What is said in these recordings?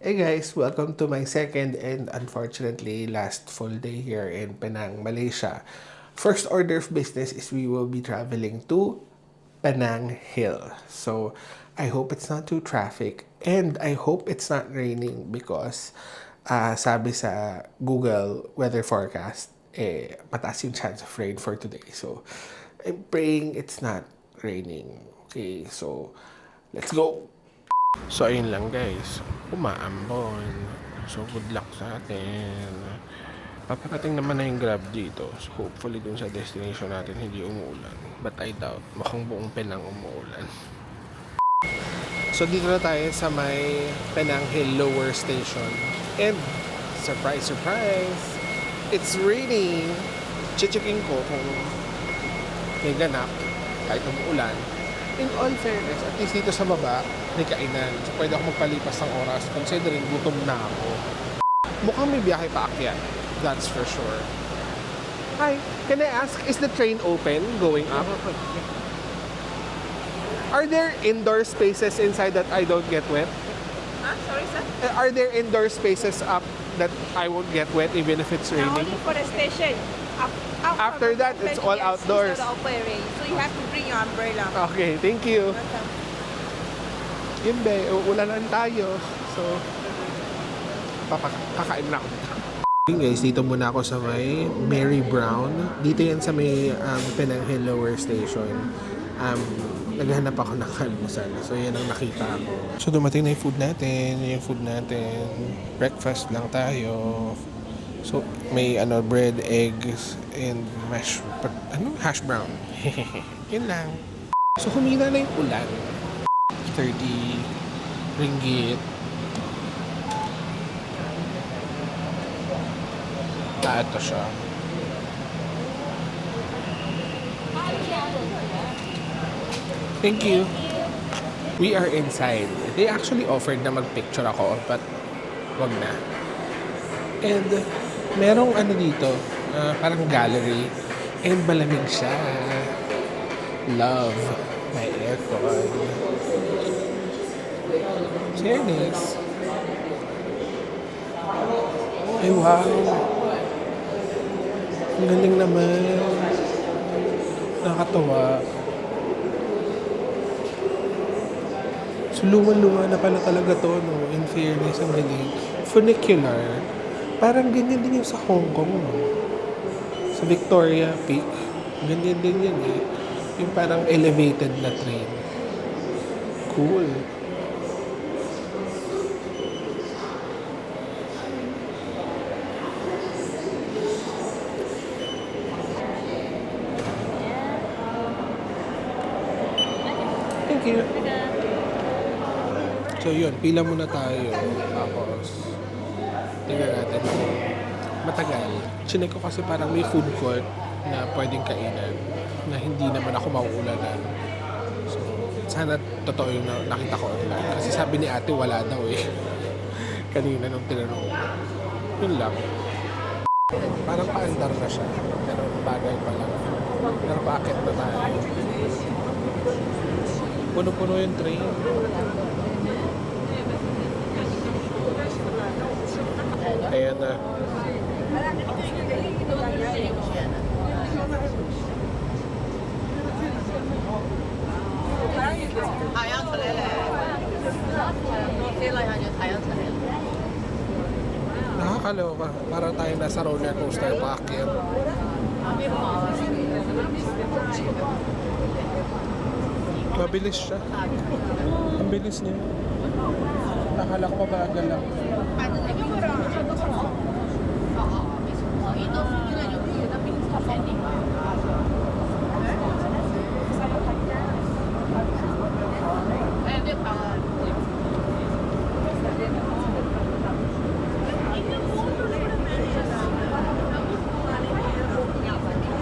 Hey guys, welcome to my second and unfortunately last full day here in Penang, Malaysia. First order of business is we will be traveling to Penang Hill. So I hope it's not too traffic and I hope it's not raining because sabi sa Google weather forecast, mataas yung chance of rain for today. So I'm praying it's not raining. Okay, so let's go! So, ayun lang guys. Umaambon. So, good luck sa atin. Paparating naman na yung Grab dito. So, hopefully dun sa destination natin hindi umuulan. But I doubt. Mukhang buong Penang umuulan. So, dito na tayo sa may Penang Hill Lower Station. And, surprise, surprise! It's raining! Chichiking ko kung may ganap kahit umuulan. In all fairness, at least dito sa baba, may kainan. So, pwede ako magpalipas ng oras considering gutom na ako. Mukhang may biyahe pa akyat. That's for sure. Hi, can I ask, is the train open going up? Are there indoor spaces inside that I don't get wet? Sorry, sir? Are there indoor spaces up that I won't get wet even if it's raining? Only for the station. After that, it's all outdoors. It's not operating. So you have to bring your umbrella. Okay, thank you. Yun be, ulanan tayo. So, kakain na ako. Okay guys, dito muna ako sa may Mary Brown. Dito yan sa may Penang Hill Lower Station. Naghanap ako ng almusal. So, yan ang nakita ko. So, dumating na yung food natin. Yung food natin. Breakfast lang tayo. So, may bread, eggs, and hash brown. Yun lang. So, humina na yung ulan. 30 ringgit. Ito siya. Thank you. We are inside. They actually offered na mag-picture ako, but wag na. And merong dito, parang gallery, and malamig siya. Love. May aircon. Fairness. Ay, wow. Ang galing naman. Nakakatawa. So, luma-luma na pala talaga to, no? In fairness, ang galing. Funicular. Parang ganyan din yung sa Hong Kong, no? Sa Victoria Peak. Ganyan din yan, eh. Yung parang elevated na train. Cool. Thank you. So yun, pila muna tayo. Tapos, tingnan natin. Matagal. Chinek ko kasi parang may food court na pwedeng kainan na hindi naman ako mauulanan. So, sana totoo yung nakita ko online. Kasi sabi ni ate wala daw eh. Kanina nung tinanong. Yun lang. Parang paandar na siya. Pero bagay pa lang. Pero paakit na tayo. Puno-puno yung train. Ayan na. Nakakaloka. Para tayo nasa roller coaster paakyat. Mabilis siya. Ang bilis niya. Nakala ko mabagal lang.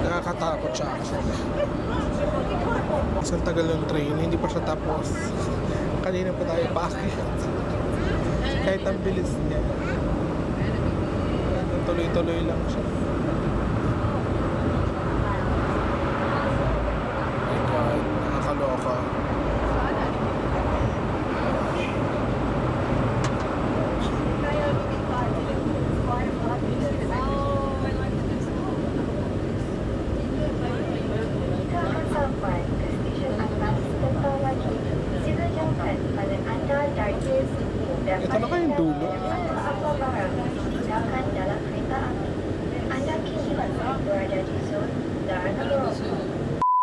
Nakakatakot siya actually. Isang tagal ng train, hindi pa siya tapos. Kanina pa tayo paakyat. Kahit ang bilis niya. Tuloy-tuloy lang siya. My God, nakakaloka.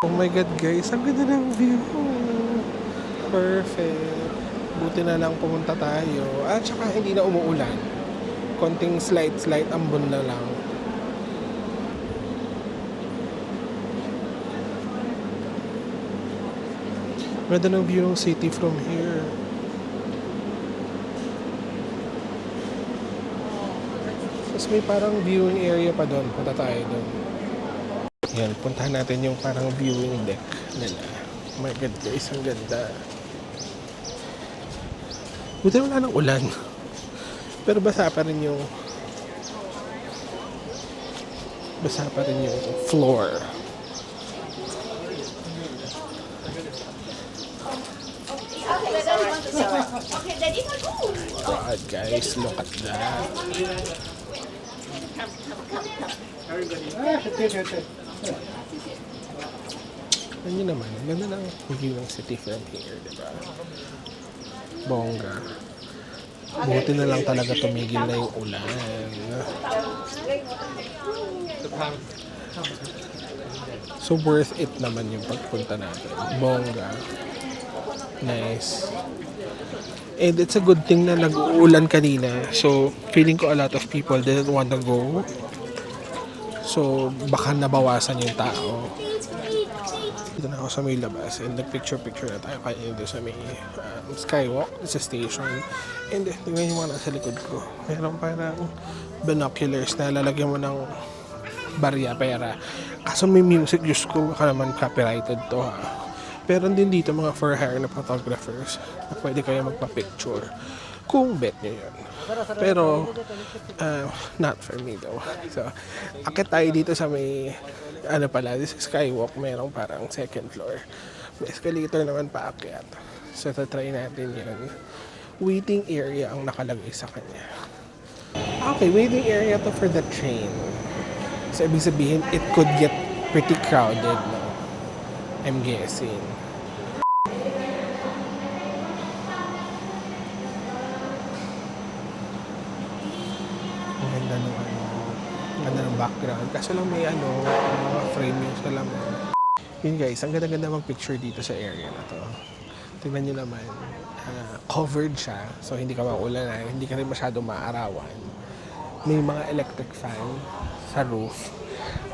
Oh my God guys, ang ganda ng view. Perfect. Buti na lang pumunta tayo. At saka hindi na umuulan. Konting slight ambon na lang. Ganda ng view ng city from here. Tapos may parang viewing area pa doon. Punta tayo doon. Yan, puntahan natin yung parang viewing deck nila. Oh my God guys, ang ganda. Buti wala ng ulan. Pero basa pa rin yung floor. God guys, look at that. Ano naman, ang ganda ng view ng city from here, di ba? Bongga. Buti na lang talaga tumigil na yung ulan. So worth it naman yung pagpunta natin. Bongga. Nice. And it's a good thing na nag-uulan kanina. So feeling ko a lot of people didn't want to go. So baka nabawasan yung tao. Dito na ako sa may labas and nag-picture na tayo kaya doon sa may skywalk sa station. And tingnan yung mga nasa likod ko. Meron parang binoculars na lalagyan mo ng barya pera. Kaso may music, Diyos ko, baka naman copyrighted to ha. Pero din dito mga for hire na photographers na pwede kayo magpa-picture kung bet nyo yun. Pero not for me though. So akit tayo dito sa may ano pala, this is skywalk, merong parang second floor. May escalator naman paakyat. So tatry natin yun. Waiting area ang nakalagay sa kanya. Okay, waiting area to for the train. So ibig sabihin, it could get pretty crowded, no? I'm guessing. Ang ganda ng ganda ng background. Kaso lang may mga frame yung salamin. Yun guys, ang ganda-ganda mag-picture dito sa area na to. Tingnan nyo naman, covered siya. So hindi ka maulanan, hindi ka rin masyadong maarawan. May mga electric fan sa roof.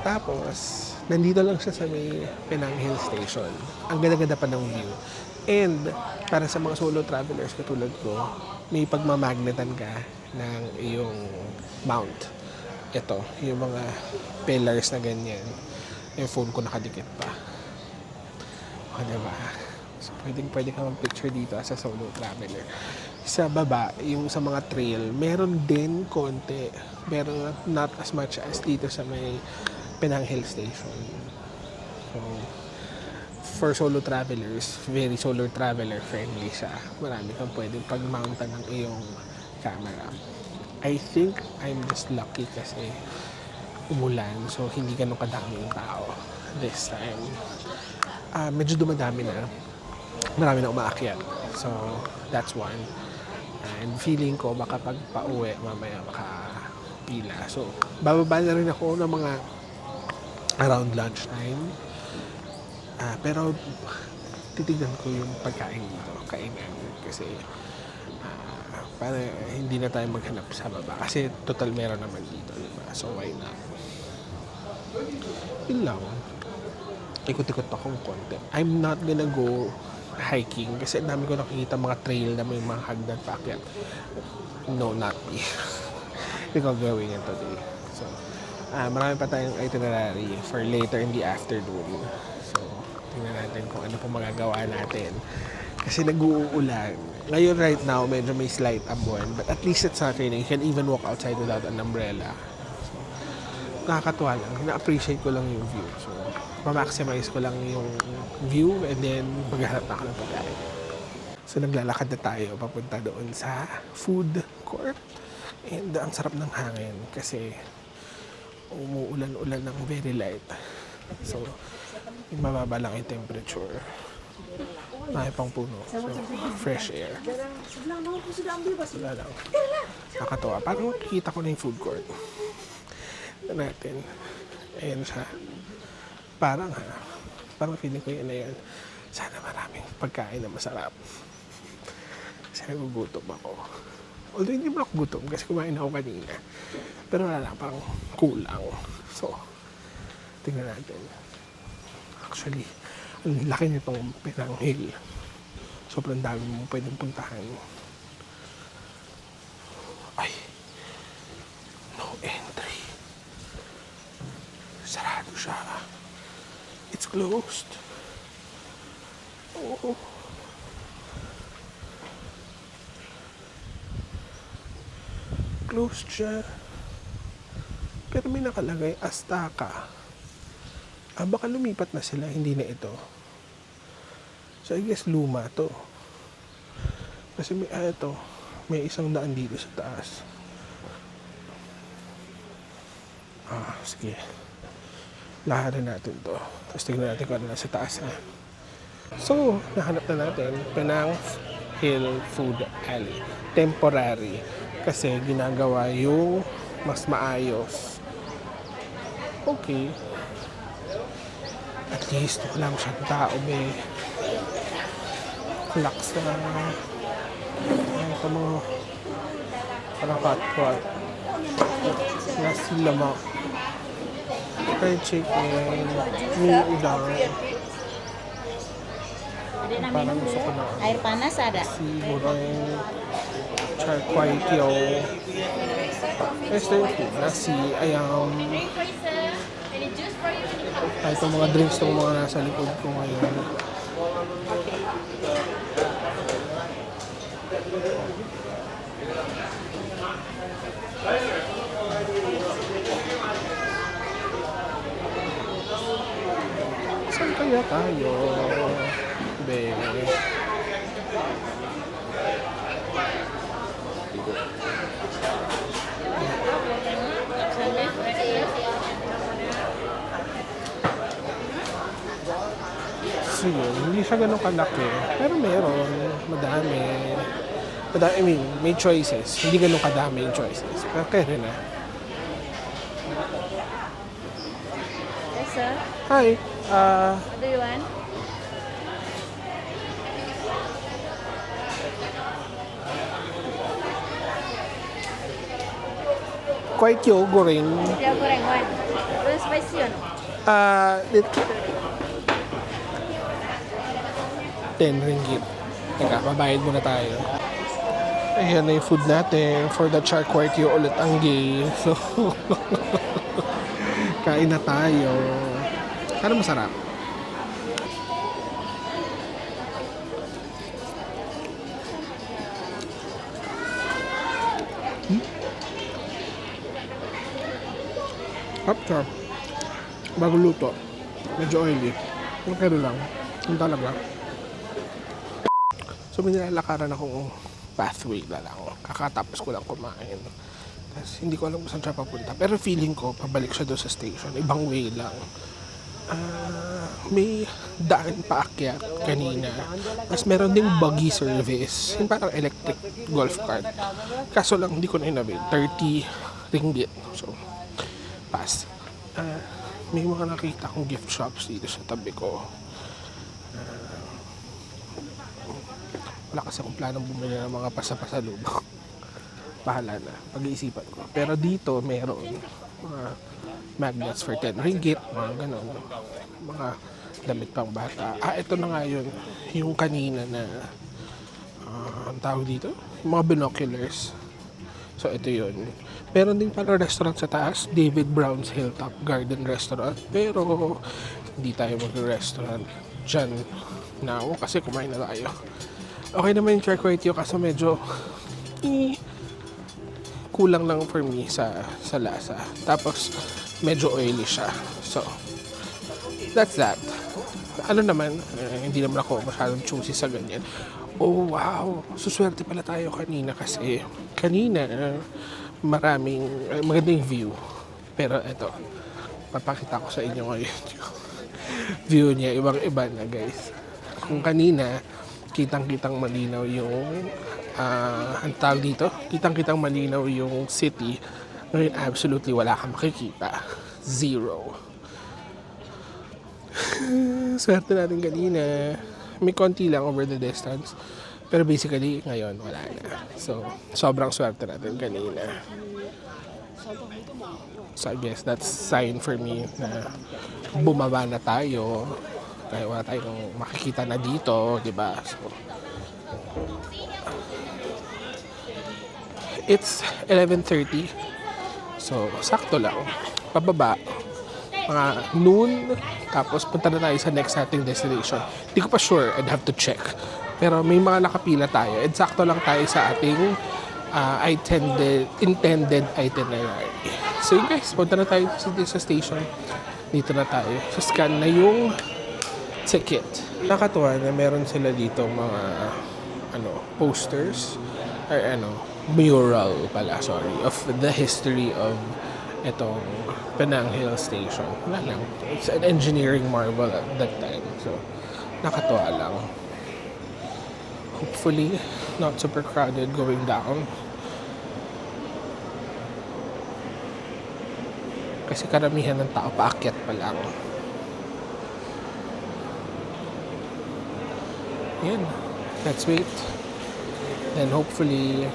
Tapos, nandito lang siya sa may Penang Hill Station. Ang ganda-ganda pa ng view. And, para sa mga solo travelers katulad ko, may pagmamagnetan ka ng iyong mount. Ito, yung mga pillars na ganyan. Yung phone ko nakadikit pa. O, diba? So, pwede ka mag-picture dito as a solo traveler. Sa baba, yung sa mga trail, meron din konti. Pero not as much as dito sa may Penang Hill Station. So, for solo travelers, very solo traveler friendly siya. Marami kang pwedeng pag-mountan ng iyong camera. I think I'm just lucky kasi umulan, so hindi ganun kadami yung tao this time. Medyo dumadami na. Marami na umaakyat. So, that's one. And feeling ko baka pag pauwi mamaya makapila. So, bababa na rin ako ng mga around lunchtime. Pero titignan ko yung pagkain dito, kainan. Kasi para hindi na tayo maghanap sa baba. Kasi total meron naman dito, diba? So why not? Yun lang. Ikot-ikot akong konti. I'm not gonna go hiking kasi dami ko nakikita mga trail na may mga hagdan paakyat. No, not me. Hindi ko gawin yan today. So, marami pa tayong itinerary for later in the afternoon. So, tingnan natin kung ano pong magagawa natin. Kasi nag-uulan. Ngayon right now, medyo may slight ambon. But at least it's not raining. You can even walk outside without an umbrella. So, nakakatuwa lang. Na-appreciate ko lang yung view. So, ma-maximize ko lang yung view and then maghanap na ako ng pagkain. So, naglalakad na tayo papunta doon sa food court. And ang sarap ng hangin kasi umuulan-ulan ng very light. So, mababa lang yung temperature. May pang puno. So, fresh air. Wala lang. Nakakatawa. Parang makikita ko na yung food court. Ito natin. Ayan siya. parang feeling ko yun na yun. Sana maraming pagkain na masarap. Kasi nagugutom ako. Although hindi mo ako gutom kasi kumain ako kanina. Pero wala lang, parang kulang. So, tingnan natin. Actually, ang laki nitong Penang Hill. Sobrang dami mo pwedeng puntahan. Ay, no entry. Sarado siya. It's closed. Oo. Closed siya. Pero may nakalagay, Astaka. Baka lumipat na sila, hindi na ito. So, I guess luma to. Kasi may isang daan dito sa taas. Sige. Laharin natin to. Tapos tignan natin kung ano nasa taas. So, nahanap na natin Penang Hill Food Alley. Temporary. Kasi ginagawa yung mas maayos. Okay. At least wala masyadong tao, be. Relax na. Ito mga parang hot-pot. Nasi lemak. Fried chicken. Mie udang. Parang gusto ko na. Air panas ada? Si goreng char kway teow. Ito yung food. Nasi, ayam. Ito mga drinks ng mga nasa likod ko ngayon. Saan kaya tayo? Be. So yun, hindi siya ganun kalaki. Pero meron, madami. I mean, may choices. Hindi ganun kadami yung choices. Pero kaya rin na. Yes, sir. Hi, What do you want? kway teow goreng. Siya goreng one. Don't spicy yun. 10 ringgit. Teka, mabayad muna tayo. Ayan na yung food natin. For the char kway teow ulit ang gay. So, kain na tayo. Ano masarap? Sarap. Bago luto. Medyo oily. Okay lang. Yung talaga. So, may nilalakaran akong pathway na lang. Kakatapos ko lang kumain. Tapos, hindi ko alam kung saan siya papunta. Pero feeling ko, pabalik siya doon sa station. Ibang way lang. May daan paakyat kanina. Tapos, meron ding buggy service. Yung parang electric golf cart. Kaso lang, hindi ko na inavail. 30 ringgit. So, pass. May mga nakita kong gift shops dito sa tabi ko. Wala kasi akong planong bumili ng mga pasapasalubong. Bahala na. Pag-iisipan ko. Pero dito, meron mga magnets for 10 ringgit. Mga ganon. Mga damit pang bata. Ito na nga yun. Yung kanina na ang tawag dito? Mga binoculars. So, ito yun. Meron din pala restaurant sa taas. David Brown's Hilltop Garden Restaurant. Pero, hindi tayo mag-restaurant dyan now. Kasi kumain na tayo. Okay naman yung char kway teow kasi medyo kulang lang for me sa lasa. Tapos medyo oily siya. So that's that. Ano naman, hindi naman ako masyadong choosy sa ganyan. Oh wow, suswerte pala tayo kanina kasi kanina maraming magandang view. Pero eto, papakita ko sa inyo ngayon yung view niya, ibang-iba na guys. Kung kanina kitang-kitang malinaw yung ang tawag dito, kitang-kitang malinaw yung city. Ngayon absolutely wala kang makikita. Zero. Swerte natin kanina. May konti lang over the distance. Pero basically, ngayon, wala na. So, sobrang swerte natin kanina. So, I guess that's sign for me na bumaba na tayo. Kaya wala tayong makikita na dito, di ba? So, it's 11:30. So, sakto lang. Pababa. Mga noon. Tapos, punta na tayo sa next nating destination. Hindi ko pa sure. I'd have to check. Pero may mga nakapila tayo. And sakto lang tayo sa ating intended itinerary. So, yun guys. Punta na tayo sa station. Dito na tayo. So, scan na yung ticket. Nakatuwa na meron sila dito mga posters or mural pala, sorry, of the history of itong Penang Hill Station. Wala lang. It's an engineering marvel at that time. So, nakatuwa lang. Hopefully, not super crowded going down. Kasi karamihan ng tao paakyat pa lang. Yan. Let's wait. Then hopefully,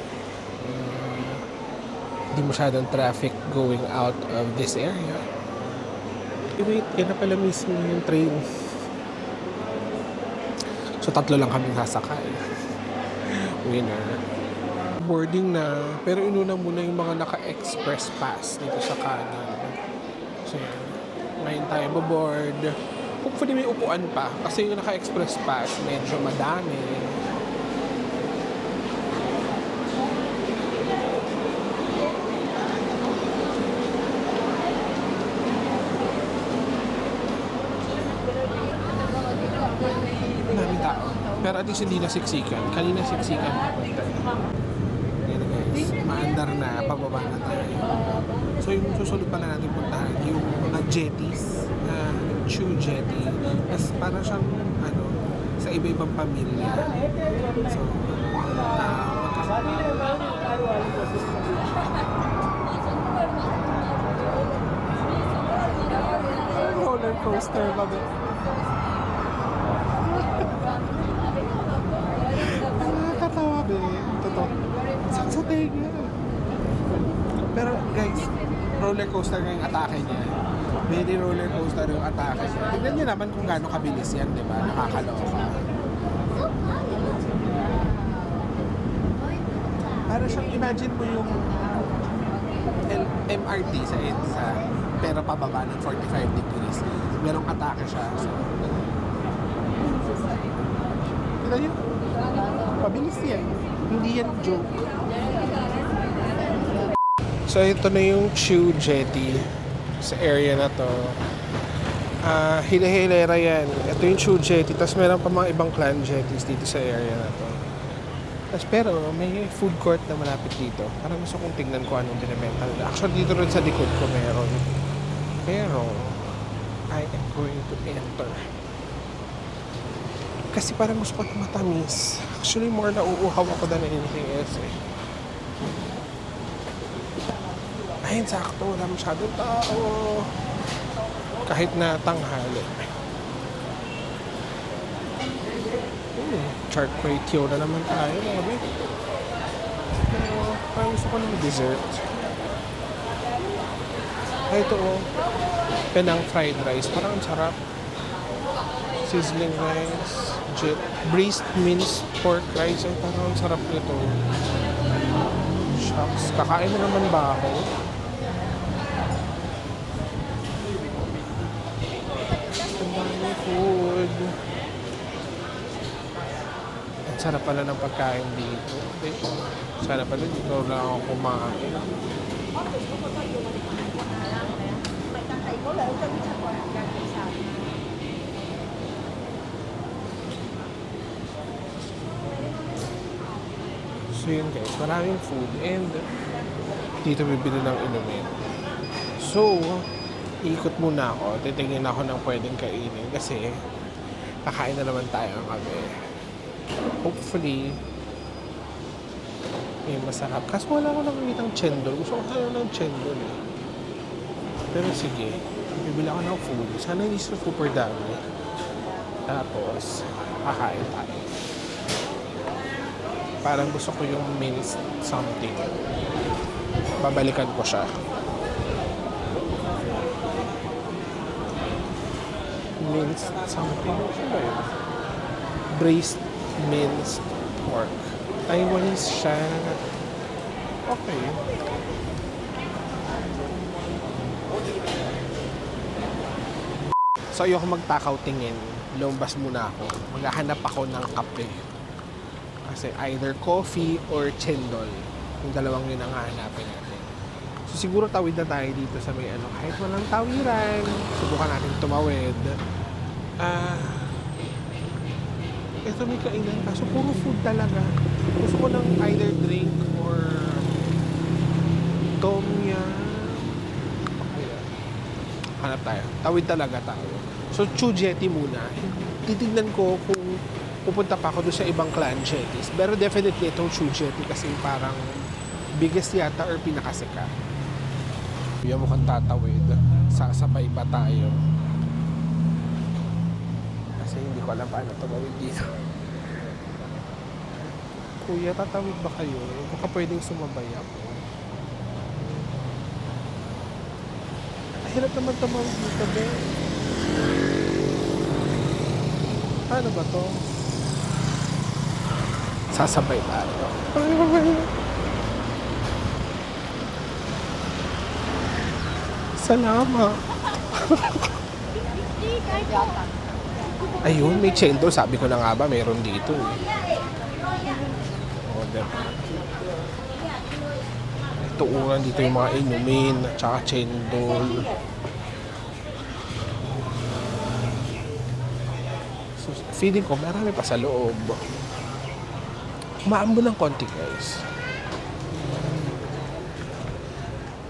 di masyadong traffic going out of this area. Wait, yan na pala mismo yung train. So, 3 lang kami sasakay. Winner. Boarding na. Pero inuna muna yung mga naka-express pass dito sa kanan. So, ngayon tayo board. Hopefully may upuan pa. Kasi yung naka-express pass, medyo madami. Maraming tao. Pero at least hindi na siksikan. Kanina siksikan papunta. Yan na guys. Maandar na. Pababa na tayo. So yung susunod pa na natin puntahan, yung mga jetties. Chu jetty. As para siyang sa iba-ibang pamilya. So, roller coaster ba ba? Nakakatawa ba? Totoo. Sa tenga. Pero guys, roller coaster nga yung atake niya. Very roller coaster yung atake niya. Tignan niyo naman kung gaano kabilis yan, di ba? Nakakaloka. Para siyang, imagine mo yung MRT sa EDSA, pero pababa ng 45 degrees. Merong atake siya. So, tignan niyo. Pabilis yan. Hindi yan joke. So, ito na yung Chu Jetty sa area na to. Hila-hilera yan. Ito yung Chu Jetty. Tapos meron pa mga ibang clan jetties dito sa area na to. Tapos pero may food court na malapit dito. Parang gusto kong tingnan ko anong binibenta nila. Actually, dito rin sa likod ko meron. Pero, I am going to enter. Kasi parang gusto ko ito matamis. Actually, more na uuhaw ako than anything else eh. Ayun, sakto. Wala masyadong tao. Kahit na tanghali. Char kway teow na naman tayo. Mga bit. Pero, parang gusto ko ng dessert. Ay, ito oh. Penang fried rice. Parang ang sarap. Sizzling rice. Braised minced pork rice. Ay, parang ang sarap nito. Shucks. Kakain na naman ba ako? Food. Ang sarap pala ng pagkain dito. Sana pala dito lang ako kumain. So yun guys, maraming food and dito bibili ng inumin. So, ikot muna ako. Titingin ako ng pwedeng kainin kasi kakain na naman tayo ng gabi. Hopefully, may masarap. Kasi wala ko nakikitang chendol. Gusto ko tayo ng chendol eh. Pero sige, bibili ako ng food. Sana hindi super dami. Tapos, kakain tayo. Parang gusto ko yung minced something. Babalikan ko siya. Minced something. Ano ba yun? Braised minced pork. Taiwanese siya. Okay. So ayoko magtakaw tingin. Lumabas muna ako. Maghahanap ako ng kape. Kasi either coffee or chendol. Yung dalawang yun ang hahanapin natin. So siguro tawid na tayo dito sa may ano. Kahit walang tawiran. Subukan natin tumawid. Ito may kainan. Kaso puro food talaga. Gusto ko ng either drink or tom yum. Okay. Hanap tayo. Tawid talaga tayo. So, Chu Jetty muna. Titignan ko kung pupunta pa ako doon sa ibang clan jetties. Pero definitely itong Chu Jetty kasi parang biggest yata or pinakasikat. Kuya mukhang tatawid. Sasabay pa tayo. Kasi hindi ko alam paano tumawid dito. Kuya, tatawid ba kayo? Baka pwedeng sumabay ako. Hirap naman tumawid dito, be. Paano ba to? Sasabay tayo. Salamat. Ayun, may chendol. Sabi ko na nga ba, mayroon dito. Diba? Ito uran dito yung mga inumin at saka chendol. So, feeling ko marami pa sa loob. Maambo ng konti, guys.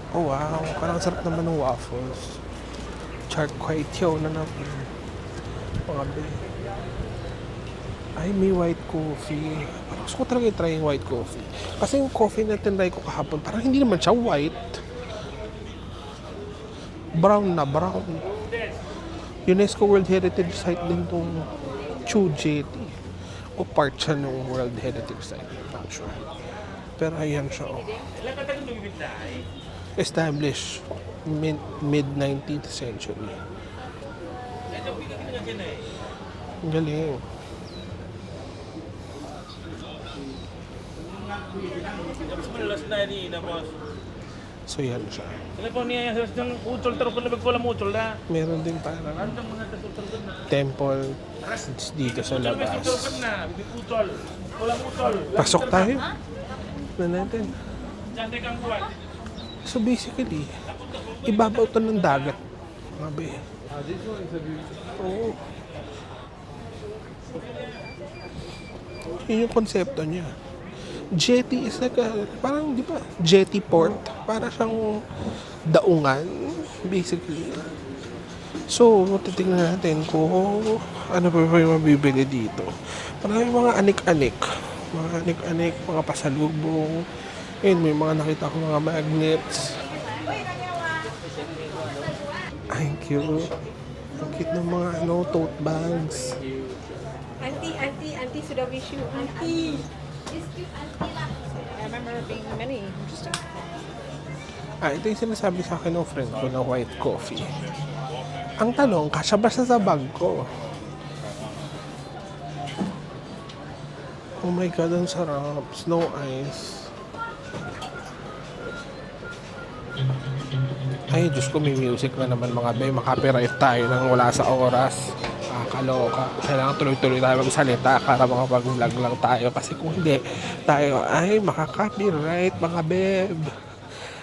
Oh wow, parang sarap naman ng waffles. Char kway teow na natin. Mga be. Ay, may white coffee. Parang gusto ko talaga i-try yung white coffee. Kasi yung coffee na tinry ko kahapon, parang hindi naman siya white. Brown na, brown. UNESCO World Heritage Site din itong Chu Jetty. O part siya ng World Heritage Site. Not sure. Pero ayan siya, oh. Established mid-19th century. Ang galing. So yan siya. Meron din parang temple dito sa labas. Pasok tayo. Na natin. So basically, ibabaw to ng dagat. Mabi. Oo. Yun yung konsepto niya. Jetty is like a, parang di ba, jetty port. Para siyang daungan, basically. So, titingnan natin kung ano pa yung mabibili dito. Maraming mga anik-anik. Mga anik-anik, mga pasalubong. Ayun, may mga nakita ko mga magnets. Ay, cute. Ang cute ng mga tote bags. Auntie sudah wish you. Auntie. I remember being many interesting. Ito yung sinasabi sa akin ng friend ko na white coffee. Ang tanong, kasya ba siya sa bag ko? Oh my God, ang sarap. Snow ice. Ay, Diyos ko, may music na naman mga bay. Makapiright tayo nang wala sa oras. Kaloka. Kailangan tuloy-tuloy tayo magsalita para makapag-vlog lang tayo. Kasi kung hindi, tayo ay makaka-copyright mga beb.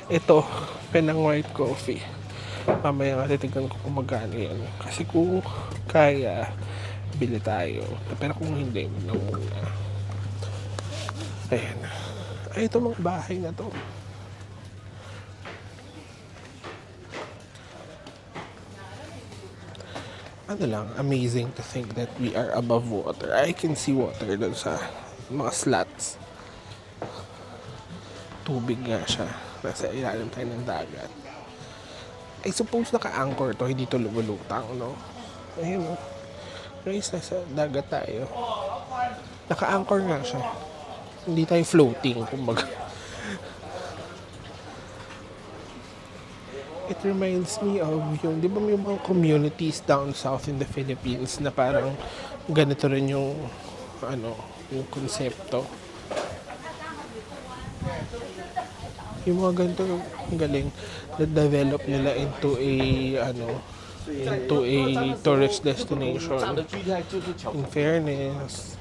Ito, Penang white coffee. Mamaya nga titignan ko kung magkano yan. Kasi kung kaya, bili tayo. Pero kung hindi, wala muna. Ayan. Ay, ito mga bahay na to. Ano lang, amazing to think that we are above water. I can see water doon sa mga slats. Tubig nga siya. Nasa ilalim tayo ng dagat. I suppose naka-anchor to, hindi to lumulutang, no? Ayun, no? Guys, nasa dagat tayo. Naka-anchor nga siya. Hindi tayo floating, kumbaga. It reminds me of yung, di ba may mga communities down south in the Philippines na parang ganito rin yung, yung konsepto. Yung mga ganito, ang galing, na-develop nila into a tourist destination. In fairness.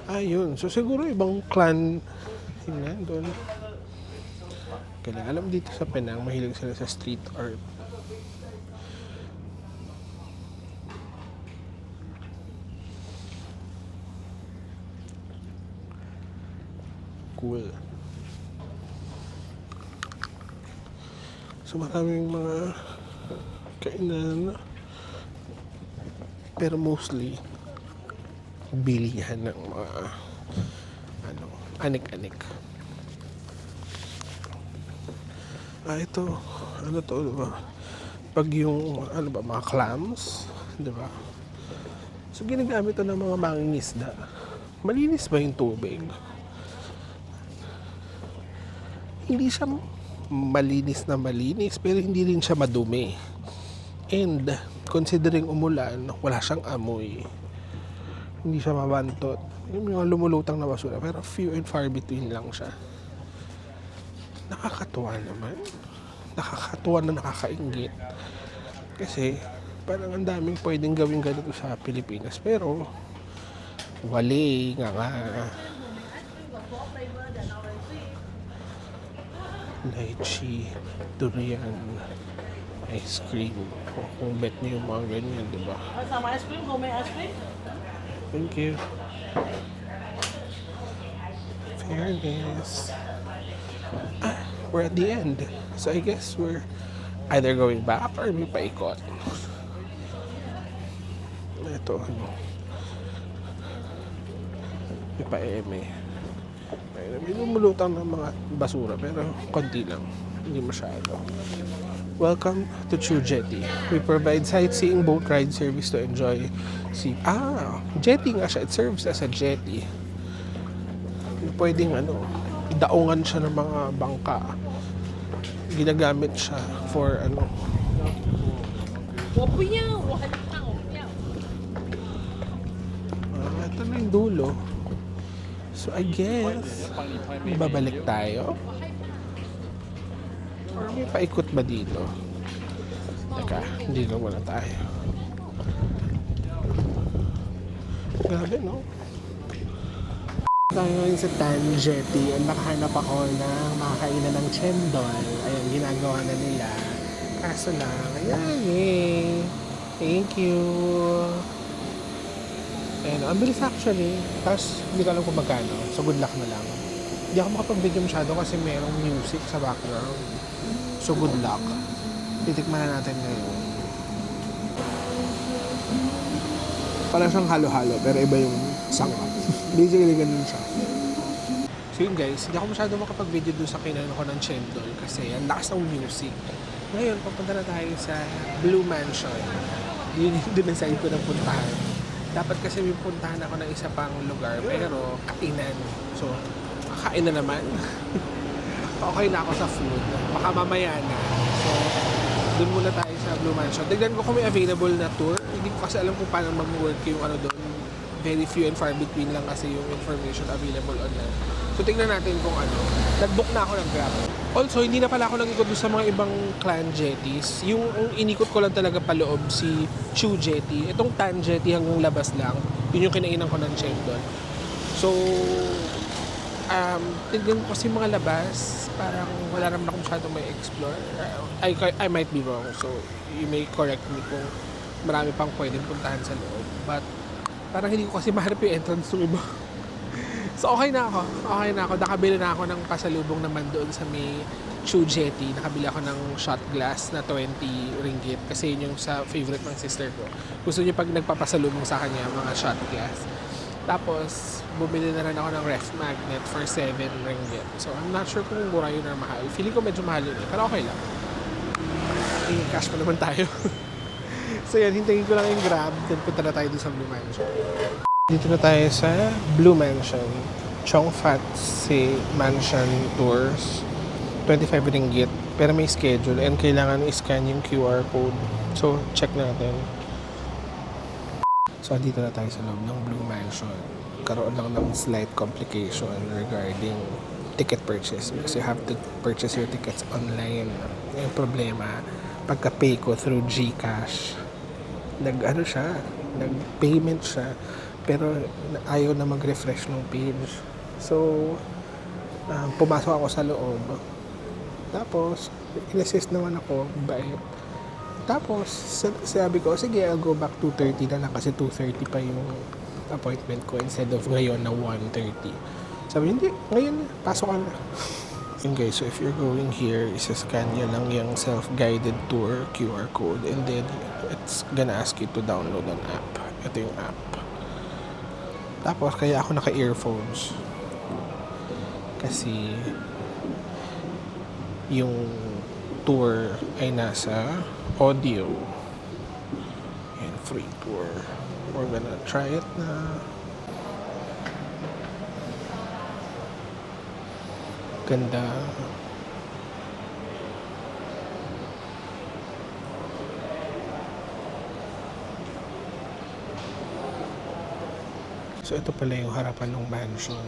Ayun. So, siguro ibang clan yung nandun. Kaya alam dito sa Penang, mahilig sila sa street art. Cool. So, maraming mga kainan. Pero mostly, bilihan ng mga anik-anik. Ito, to, diba? Pag yung, mga clams, diba? So, ginagamit to ng mga mangingisda. Malinis ba yung tubig? Hindi siya malinis na malinis, pero hindi rin siya madumi. And, considering umulan, wala siyang amoy. Hindi siya mabantot. Yung mga lumulutang na basura, pero few and far between lang siya. Nakakatuwa naman. Nakakatuwa na nakakainggit. Kasi, parang ang daming pwedeng gawin ganito sa Pilipinas. Pero, wali nga. Lychee, durian, ice cream. Kung bet niyo yung mga ganyan, di ba? Sama ice cream, kung may ice cream. Thank you. Fairness. We're at the end. So I guess we're either going back or may paikot. Ito, may pa-eme. May lumulutang ng mga basura pero konti lang. Hindi masyado. Welcome to True Jetty. We provide sightseeing boat ride service to enjoy jetty nga siya. It serves as a jetty. Pwedeng daungan siya ng mga bangka. Ginagamit siya for ito na yung dulo. So I guess babalik tayo. Or may paikot ba dito? Teka, hindi na muna tayo. Grabe, no? Tayo ngayon sa Tan Jetty at nakahanap ako ng makakainan ng chendol. Ayan, ginagawa na nila. Kaso lang, ayan, yay! Thank you! Ayan, ang bilis actually. Tapos, hindi ko alam kung magkano. So, good luck na lang. Hindi ako makapag-video masyado kasi merong music sa background. So, good luck. Titikman na natin ngayon. Parang siyang halo-halo, pero iba yung sangkap. Basically, ganun siya. So yun guys, hindi ako masyado makapag-video dun sa kainan ko ng chendol kasi ang lakas ng music. Ngayon, papunta na tayo sa Blue Mansion. Yun ang side ko ng puntahan. Dapat kasi may puntahan ako ng isa pang lugar, pero kainan. So, kakain na naman. Okay na ako sa food. Baka mamaya na. So, dun muna tayo sa Blue Mansion. Tignan ko kung may available na tour. Hindi ko kasi alam kung paano mag-work yung doon. Very few and far between lang kasi yung information available online. So, tignan natin kung nag-book na ako ng Grab. Also, hindi na pala ako nag-ikot sa mga ibang clan jetties. Yung inikot ko lang talaga paloob si Chu Jetty. Itong Tan Jetty hanggang labas lang. Yun yung kinainan ko ng chendol. So, tignan ko kasi mga labas. Parang wala naman ako masyadong may explore. I might be wrong. So, you may correct me kung marami pang pwedeng puntahan sa loob. But, parang hindi ko kasi maharap yung entrance ng iba. So, okay na ako. Nakabili na ako ng pasalubong naman doon sa may Chu Jetty. Nakabili ako ng shot glass na 20 ringgit. Kasi yun yung sa favorite ng sister ko. Gusto niya pag nagpapasalubong sa kanya, mga shot glass. Tapos, bumili na rin ako ng ref magnet for 7 ringgit. So, I'm not sure kung mura yun or mahal. Feeling ko medyo mahal yun eh. Pero okay lang. Eh, cash pa naman tayo. So yan, hintayin ko lang yung Grab. Then punta na tayo dun sa Blue Mansion. Dito na tayo sa Blue Mansion. Chong Fat Si Mansion Tours. 25 ringgit. Pero may schedule and kailangan i-scan yung QR code. So, check natin. So, dito na tayo sa loob ng Blue Mansion. Karoon lang ng slight complication regarding ticket purchase because you have to purchase your tickets online. Yung problema, pagka-pay ko through GCash, nag-payment siya, pero ayaw na mag-refresh ng page. So, pumasok ako sa loob. Tapos, in-assist naman ako, bait. Tapos, sabi ko, sige, I'll go back 2:30 na lang kasi 2:30 pa yung appointment ko instead of ngayon na 1:30. Sabi, hindi, ngayon, pasok ka na. And guys, so if you're going here, isa-scan nyo lang yung self-guided tour QR code and then it's gonna ask you to download an app. Ito yung app. Tapos, kaya ako naka-earphones. Kasi, yung tour ay nasa audio and free tour. We're gonna try it na. Ganda. So ito pala yung harapan ng mansion.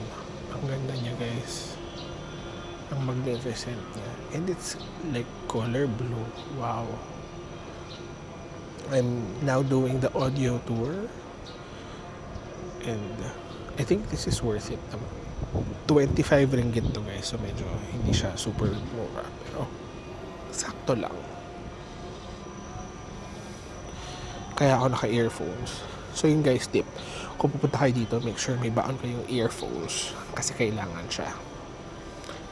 Ang ganda niya, guys. Ang magnificent niya. And it's like color blue. Wow. I'm now doing the audio tour. And I think this is worth it naman. 25 ringgit to, guys. So medyo hindi siya super mura. Pero sakto lang. Kaya ako naka-earphones. So yung guys, tip. Kung pupunta kayo dito, make sure may baon kayong earphones. Kasi kailangan siya.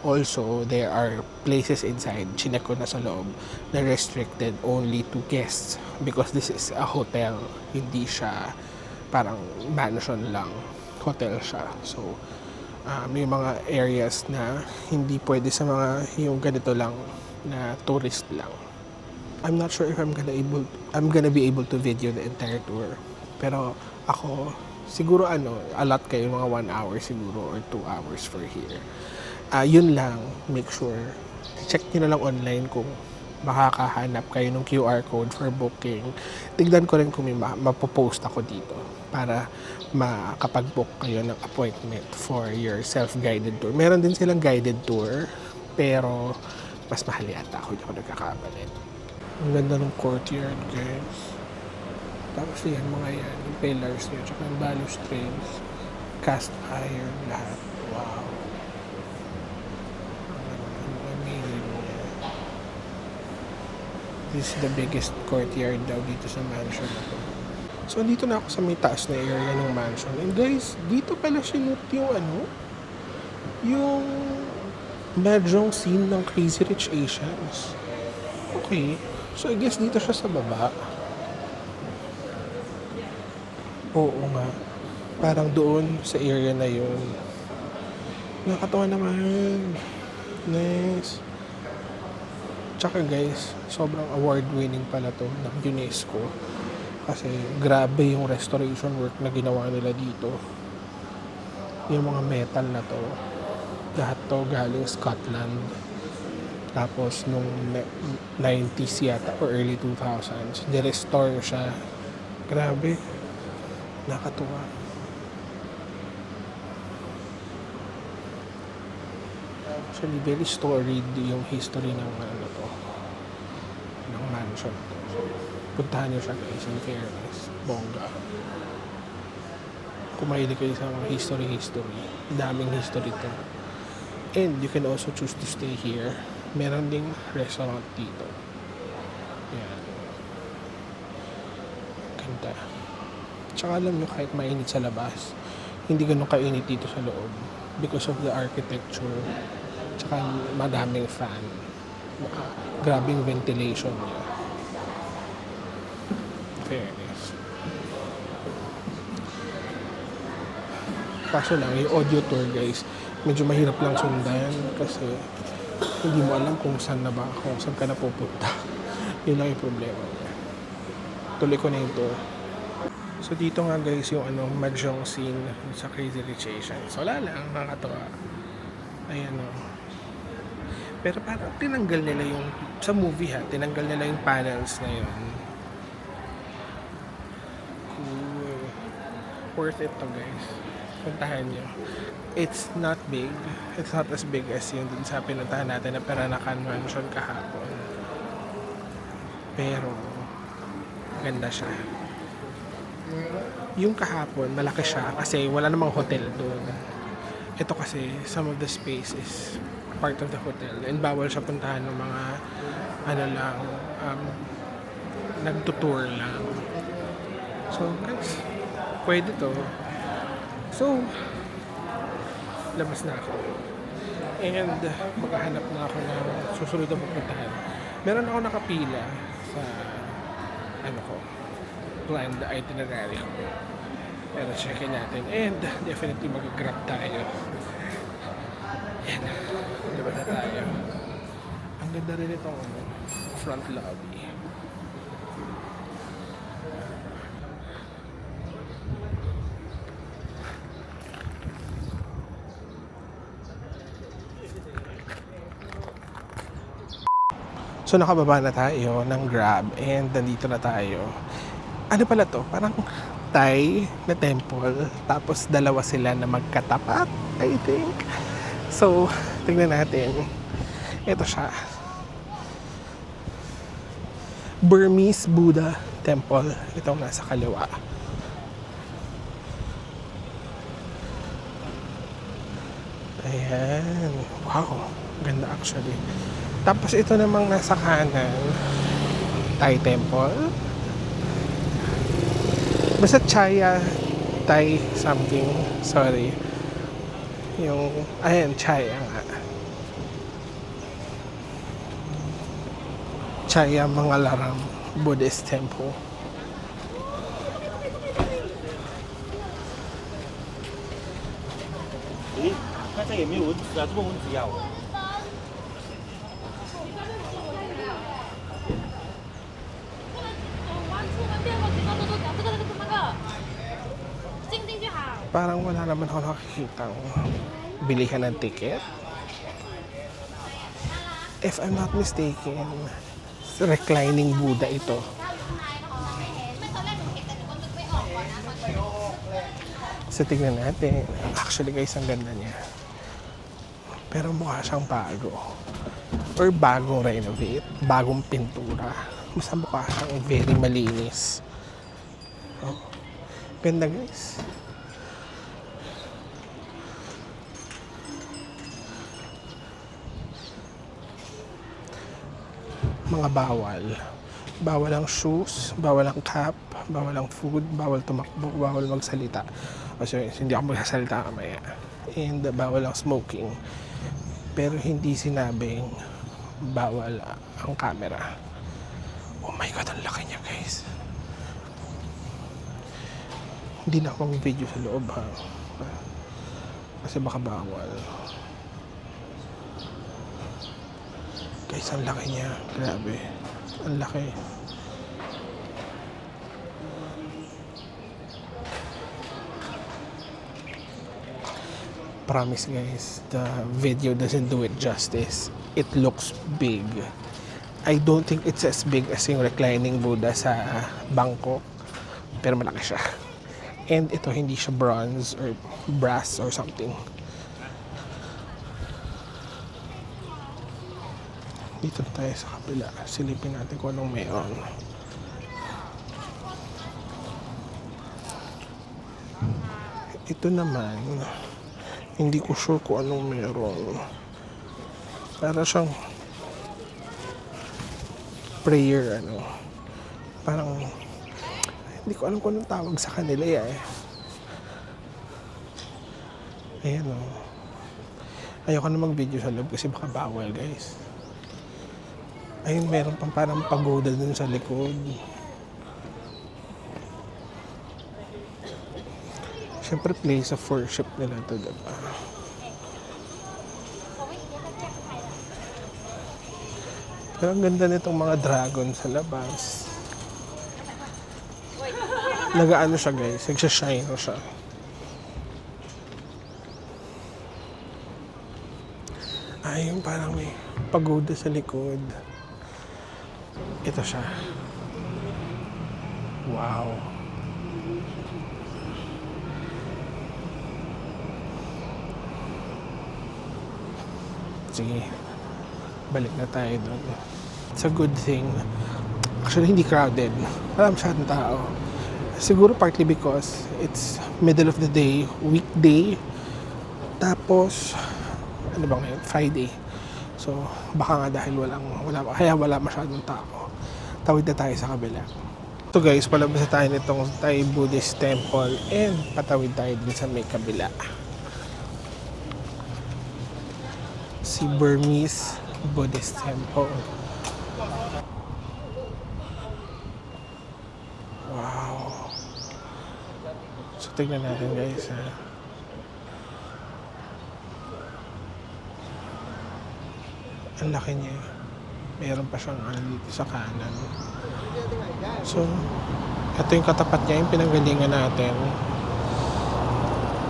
Also, there are places inside, chinek ko na sa loob, na restricted only to guests because this is a hotel. Hindi siya parang mansion lang. Hotel siya. So, may mga areas na hindi pwede sa mga yung ganito lang na tourist lang. I'm not sure if I'm gonna be able to video the entire tour. Pero ako, siguro allot kayo mga 1 hour siguro or 2 hours for here. Yun lang, make sure, check nyo na lang online kung makakahanap kayo ng QR code for booking. Tignan ko rin kung may mapopost ako dito para makapag-book kayo ng appointment for your self-guided tour. Meron din silang guided tour, pero mas mahal yata ako, hindi ako nagkakapalit. Ang ganda ng courtyard, guys. Tapos yan, mga yan, yung pillars niya, tsaka yung balustrades, cast iron, lahat. Wow. This is the biggest courtyard daw dito sa mansion na to. So, dito na ako sa may taas na area ng mansion. And guys, dito pala sinut yung mahjong scene ng Crazy Rich Asians. Okay. So, I guess dito siya sa baba. Oo nga. Parang doon sa area na yun. Nakatawa naman. Nice. Tsaka guys, sobrang award-winning pala to ng UNESCO. Kasi grabe yung restoration work na ginawa nila dito. Yung mga metal na to, lahat to galing Scotland. Tapos nung 90s yata or early 2000s, nirestore siya. Grabe. Nakatuwa. Actually, very storied yung history ng ng mansion to. So, puntahan nyo siya, guys, in fairness. Bongga. Kung mahilig kayo sa mga history, daming history to. And you can also choose to stay here. Meron ding restaurant dito. Yan. Ganda. Tsaka alam nyo, kahit mainit sa labas, hindi ganun kainit dito sa loob because of the architecture. Tsaka madaming fan. Grabing ventilation niya. Fairness. Kaso lang, yung audio tour, guys, medyo mahirap lang sundan kasi hindi mo alam kung saan ka na pupunta. Yun lang yung problema. Tuloy ko na yung tour. So dito nga guys yung mahjong scene sa Crazy Rich Asians. So wala lang, nakakatawa. Ayan o. Pero parang tinanggal nila yung, sa movie ha, tinanggal nila yung panels na yun. Cool. Worth it to guys. Puntahan nyo. It's not big. It's not as big as yung dun sa pinuntahan natin na Peranakan Mansion kahapon. Pero, ganda siya. Yung kahapon, malaki siya kasi wala namang hotel doon. Ito kasi, some of the space is part of the hotel. And bawal siya puntahan ng mga, nagtutour lang. So, guys, pwede to. So, labas na ako. And, maghahanap na ako ng susunod na pupuntahan. Meron ako nakapila sa, planned itinerary ko. Pero checkin natin. And definitely mag-grab tayo. Yan. Diba na tayo? Ang ganda rin itong front lobby. So nakababa na tayo ng Grab and nandito na tayo. Ano pala to? Parang Thai na temple. Tapos dalawa sila na magkatapat, I think. So, tingnan natin. Ito siya. Burmese Buddha Temple. Itong nasa kaliwa. Ayan. Wow. Ganda actually. Tapos ito namang nasa kanan. Thai Temple. Basta Chaya Thai something. Sorry. Yung, ayan, Chaya nga. Chaya Mangalarang Buddhist Temple.那这也没有蚊子啊，这么蚊子咬。Parang wala naman ako nakikita bilihan ng ticket. If I'm not mistaken, reclining Buddha ito. So tignan natin. Actually guys, ang ganda niya. Pero mukha siyang bago. Or bagong renovate. Bagong pintura. Basta mukha siyang very malinis. Oh. Ganda guys. Mga bawal. Bawal ang shoes, bawal ang cap, bawal ang food, bawal tumakbo, bawal magsalita. So, hindi ako magsasalita kamaya. And bawal ang smoking. Pero hindi sinabing bawal ang camera. Oh my God, ang laki niya guys. Hindi na ako mag-video sa loob ha. Kasi baka bawal. Guys, ang laki niya. Grabe. Ang laki. Promise guys, the video doesn't do it justice. It looks big. I don't think it's as big as yung reclining Buddha sa Bangkok. Pero malaki siya. And ito, hindi siya bronze or brass or something. Dito na tayo sa kabila. Silipin natin kung anong meron. Ito naman, hindi ko sure kung anong meron. Para siyang prayer, Parang, hindi ko alam kung anong tawag sa kanila eh. Ayan o. Ayoko na mag-video sa loob kasi baka bawal guys. Ayun, meron pang parang pagoda dun sa likod. Siyempre, place of worship nila ito, diba? Pero ang ganda nitong mga dragon sa labas. Nagaano siya guys, nagsashine siya. Ay, yung parang may pagoda sa likod. Ito siya. Wow. Sige, balik na tayo doon. It's a good thing. Actually, hindi crowded. Wala masyadong tao. Siguro partly because it's middle of the day, weekday. Tapos, ano ba ngayon? Friday. So, baka nga dahil kaya wala masyadong tao. Tawid na tayo sa kabila. So guys, palabas na tayo nitong Thai Buddhist Temple and patawid tayo din sa may kabila. Si Burmese Buddhist Temple. Wow. So tignan natin guys ha. Ang laki niya. Meron pa siyang dito sa kanan. So, ito yung katapat niya, yung pinanggalingan natin.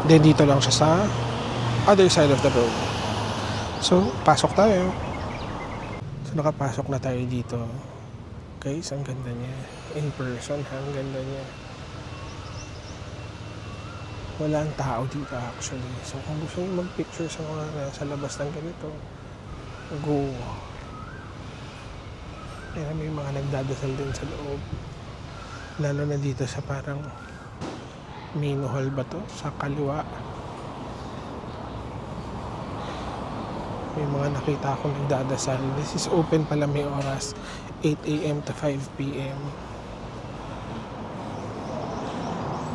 Then dito lang siya sa other side of the road. So, pasok tayo. So, nakapasok na tayo dito. Guys, ang ganda niya. In person, ang ganda niya. Wala ang tao dito actually. So, kung gusto niyo mag-picture sa mga nasa labas ng ganito, go. Kaya may mga nagdadasal din sa loob. Lalo na dito sa parang main hall ba to? Sa kaliwa. May mga nakita akong nagdadasal. This is open pala, may oras 8 a.m. to 5 p.m.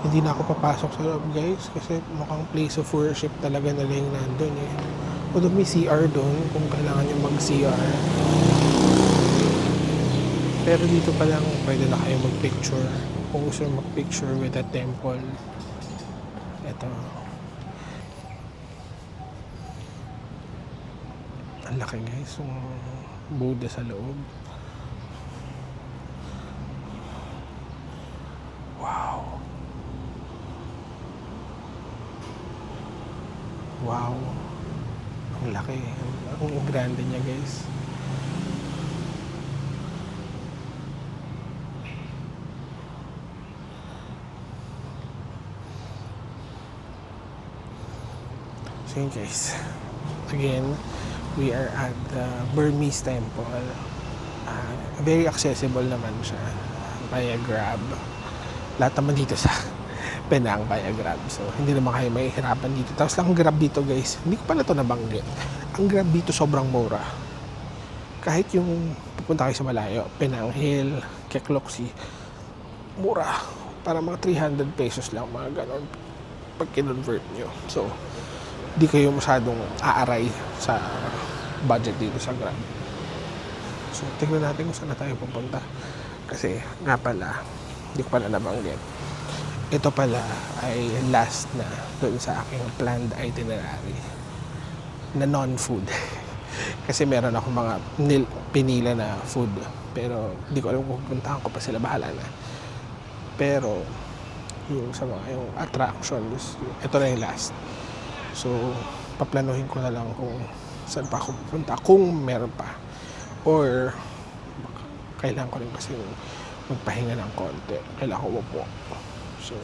Hindi na ako papasok sa loob guys kasi mukhang place of worship talaga nila yung nandun eh. Although may CR doon kung kailangan nyo mag-CR. Pero dito pa lang pwede na kayo mag-picture. Kung gusto mag-picture with the temple. Ito. Ang laki guys, yung Buddha sa loob. Wow. Wow. Ang laki. Ang grande niya guys. So yun guys, again, we are at the Burmese Temple. Very accessible naman siya via Grab. Lahat naman dito sa Penang via Grab. So hindi naman kayo mahihirapan dito. Tapos lang Grab dito guys, hindi ko pala ito nabanggit. Ang Grab dito sobrang mura. Kahit yung pupunta kayo sa malayo, Penang Hill, Kekloksi, mura. Para mga 300 pesos lang, mga ganon. Pag kinonvert nyo. So, di kayo masyadong aaray sa budget dito sa Grab. So, tingnan natin kung saan na tayo pupunta. Kasi, nga pala, hindi ko pala nabanggit. Ito pala ay last na doon sa aking planned itinerary na non-food. Kasi meron ako mga pinila na food. Pero, hindi ko alam kung pupuntahan ko pa sila. Bahala na. Pero, yung sa mga yung attractions, ito na yung last. So, paplanuhin ko na lang kung saan pa ako pupunta, kung meron pa. Or, kailangan ko rin kasi magpahinga ng konti. Kailangan ko po. So,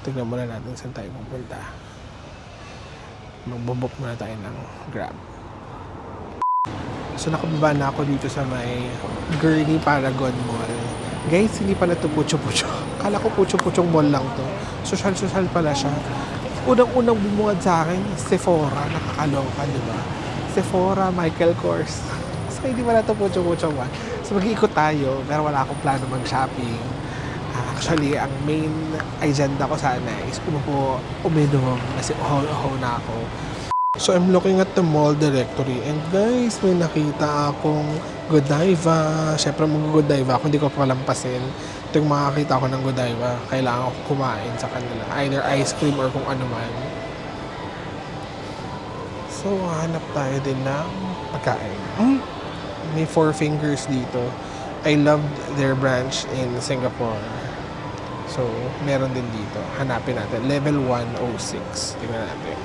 tignan muna natin saan tayo pupunta. Magbubok muna tayo ng Grab. So, nakababa na ako dito sa may Gurney Paragon Mall. Guys, hindi pala ito Pucho-Pucho. Kala ko Pucho-Puchong mall lang to. Social-social pala siya. Unang-unang bumungad sa akin, Sephora, nakakaloka, di ba? Sephora, Michael Kors. So, hindi pala ito Pucho-Pucho mall. So, mag-iikot tayo, pero wala akong plano mag-shopping. Actually, ang main agenda ko sana is uminom kasi uhaw na ako. So, I'm looking at the mall directory and guys, may nakita akong Godiva. Siyempre, mag-Godiva ako, hindi ko palampasin. Ito yung makakita ko ng Godiva. Kailangan ko kumain sa kanila. Either ice cream or kung ano man. So, hanap tayo din ng pagkain. May Four Fingers dito. I loved their branch in Singapore. So, meron din dito. Hanapin natin. Level 106. Tingnan natin.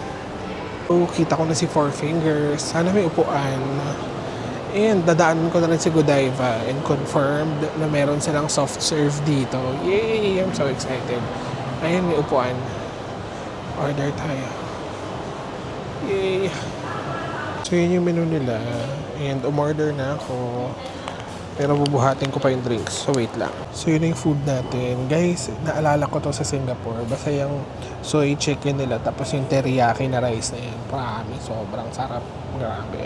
So, kita ko na si Four Fingers. Sana may upuan. And dadaanan ko na rin si Godiva and confirmed na meron silang soft serve dito. Yay! I'm so excited. Ayan, may upuan. Order tayo. Yay! So, yun yung menu nila. And umorder na ako. Pero bubuhatin ko pa yung drinks. So, wait lang. So, yun yung food natin. Guys, naalala ko to sa Singapore. Basta yung soy chicken nila. Tapos yung teriyaki na rice na yan. Promise, sobrang sarap. Grabe.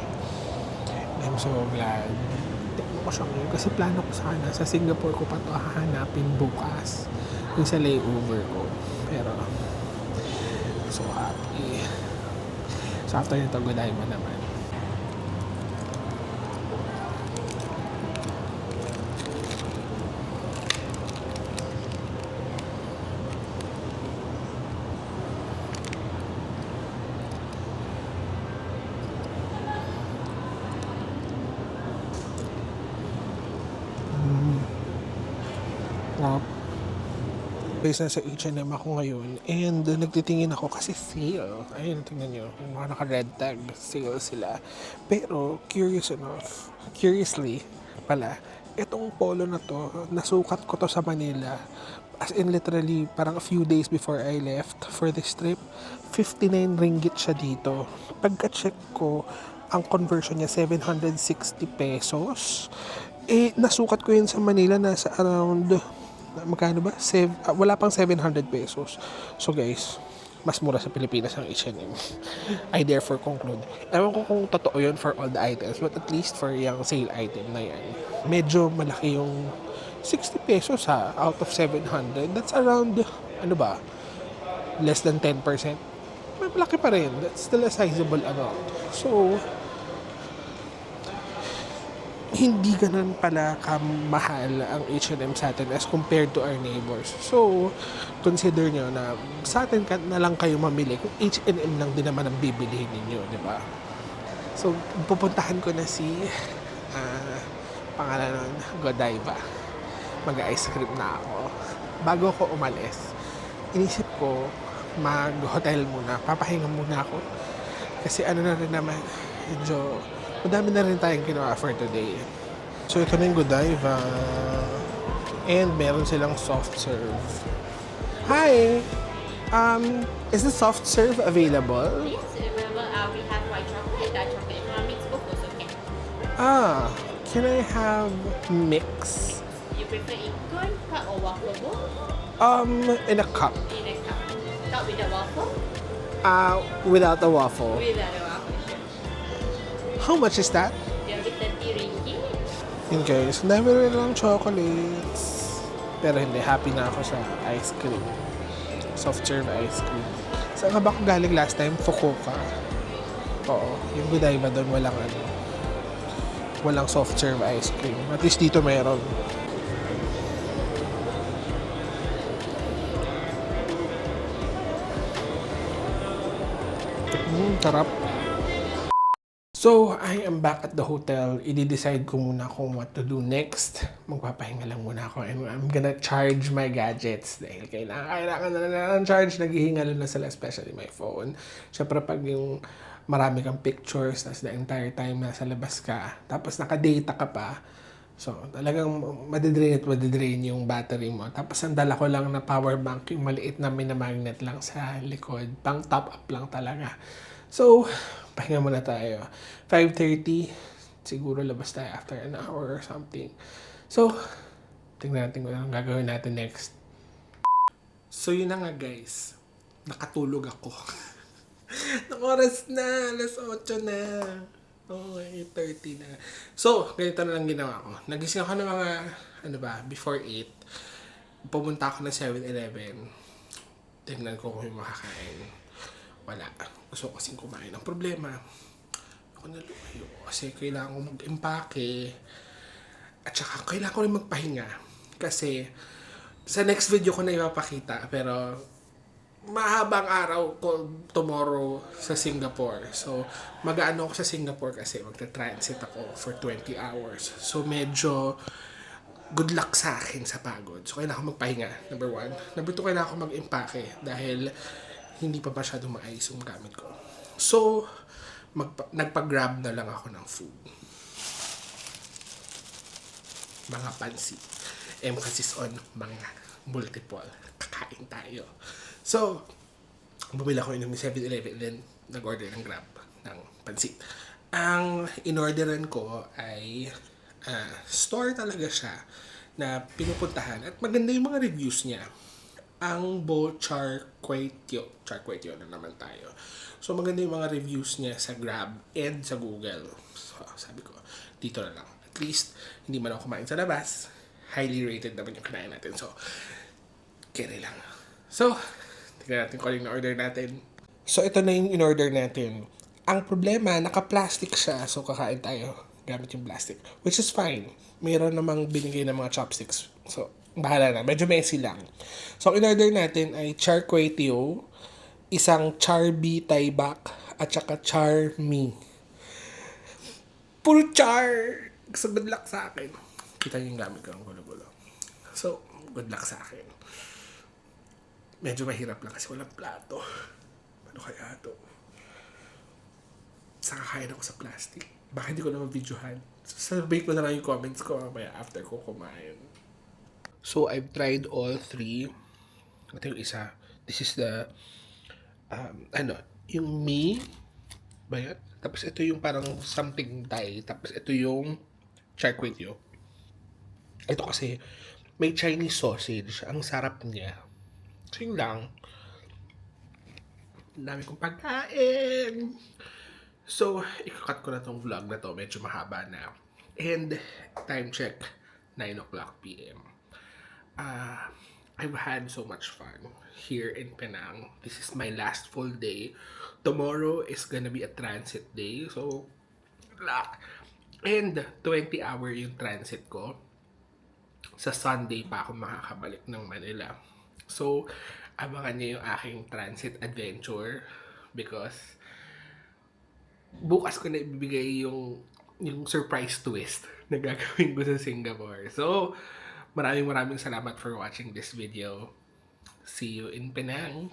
I'm so glad. Tignan ko siya ngayon. Kasi plano ko sana. Sa Singapore ko pa to hahanapin bukas. Yung sa layover ko. Pero, so happy. So, after nito, Godiva naman. Guys, nasa H&M ako ngayon and nagtitingin ako kasi sale. Ayun, tingnan nyo. Yung mga naka-red tag, sale sila. Pero, curiously pala, itong polo na to, nasukat ko to sa Manila. As in literally, parang a few days before I left for this trip, 59 ringgit siya dito. Pagka-check ko, ang conversion niya 760 pesos. Eh, nasukat ko yun sa Manila, nasa around magkano ba? Wala pang 700 pesos. So guys, mas mura sa Pilipinas ang H&M. I therefore conclude. Ewan ko kung totoo yun for all the items, but at least for yung sale item na yan, medyo malaki yung 60 pesos ha, out of 700. That's around, ano ba, less than 10%. Malaki pa rin. That's still a sizable amount. So, hindi ganun pala kamahal ang H&M sa atin as compared to our neighbors. So, consider nyo na sa atin na lang kayo mamili kung H&M lang din naman ang bibilihin ninyo, di ba? So, pupuntahan ko na si pangalan nun, Godiva. Mag-ice cream na ako. Bago ako umalis, inisip ko mag-hotel muna. Papahinga muna ako. Kasi ano na rin naman, medyo madami na rin tayong ginawa for today. So, ito na yung Godiva. And meron silang soft serve. Hi! Is the soft serve available? Yes, available. We have white chocolate, dark chocolate. If you want mix both, also okay. Can I have mix? You prefer in cone, cup, or waffle bowl? In a cup. In a cup. Cup with a waffle? Without a waffle. Without a waffle, sure. How much is that? There will be 30 ringgit. Yun guys, dami rin lang chocolates. Pero hindi, happy na ako sa ice cream. Soft serve ice cream. Saan nga ba ako galing last time? Fukuoka. Oo, yung Godiva doon walang soft serve ice cream. At least dito meron. Sarap. So, I am back at the hotel. I-decide ko muna kung what to do next. Magpapahinga lang muna ako and I'm gonna charge my gadgets dahil kailangan na ng charge. Naghihingalo na sila, especially my phone. Siyempre, pag yung marami kang pictures, tapos the entire time nasa labas ka, tapos naka-data ka pa, so talagang madidrain yung battery mo. Tapos ang dala ko lang na power bank, yung maliit na minamagnet lang sa likod. Pang top up lang talaga. So, pahinga muna tayo. 5:30, siguro labas tayo after an hour or something. So, tingnan natin kung anong gagawin natin next. So, yun na nga guys. Nakatulog ako. Ng oras na, alas 8 na. Oh, 8:30 na. So, ganito na lang ginawa ko. Nagising ako ng mga, before 8. Pumunta ako ng 7-Eleven. Tingnan ko kung yung makakain. Wala. Gusto ko kasing kumain. Ang problema, ako nalumayo kasi kailangan ko mag-impake at saka kailangan ko rin magpahinga kasi sa next video ko na ipapakita pero mahabang araw ko tomorrow sa Singapore. So, mag-ano ako sa Singapore kasi magta-transit ako for 20 hours. So, medyo good luck sa akin sa pagod. So, kailangan ko magpahinga, number 1. Number 2, kailangan ko mag-impake dahil hindi pa masyadong maayos yung gamit ko. So, nagpa-grab na lang ako ng food. Mga pansit. Emphasis on mga multiple. Kakain tayo. So, bumili ako ng 7-Eleven, then nag-order ng Grab ng pansit. Ang in-orderan ko ay store talaga siya na pinupuntahan at maganda yung mga reviews niya. Ang Char Kway Teow na naman tayo. So, maganda yung mga reviews niya sa Grab and sa Google. So, sabi ko, dito na lang. At least, hindi man ako kumain sa labas. Highly rated naman yung kinain natin. So, kere lang. So, tignan natin kung ano yung order natin. So, ito na yung in-order natin. Ang problema, naka-plastic siya. So, kakain tayo gamit yung plastic. Which is fine. Mayroon namang binigay ng mga chopsticks. So, bahala na. Medyo messy lang. So, ang in-order natin ay Char Kway Teow, isang Char Bee Thai Bak, at saka Char Mi. Puro char! So, good luck sa akin. Kita niyo yung gamit ko. Ang gulo-gulo. So, good luck sa akin. Medyo mahirap lang kasi walang plato. Ano kaya ito? Saan kakain ako sa plastic? Baka hindi ko naman videohan. So, survey ko na lang yung comments ko mamaya after ko kumain. So, I've tried all 3. Ito yung isa. This is the, yung Mi. Ba yan? Tapos ito yung parang something Thai. Tapos ito yung Char Kway Teow. Ito kasi, may Chinese sausage. Ang sarap niya. So, yun lang. Ang dami kong pagkain. So, ikakat ko na tong vlog na to. Medyo mahaba na. And, time check, 9 o'clock p.m. I've had so much fun here in Penang. This is my last full day. Tomorrow is gonna be a transit day. So, good luck. And, 20-hour yung transit ko. Sa Sunday pa ako makakabalik ng Manila. So, abangan niyo yung aking transit adventure because bukas ko na ibibigay yung surprise twist na gagawin ko sa Singapore. So, maraming salamat for watching this video. See you in Penang!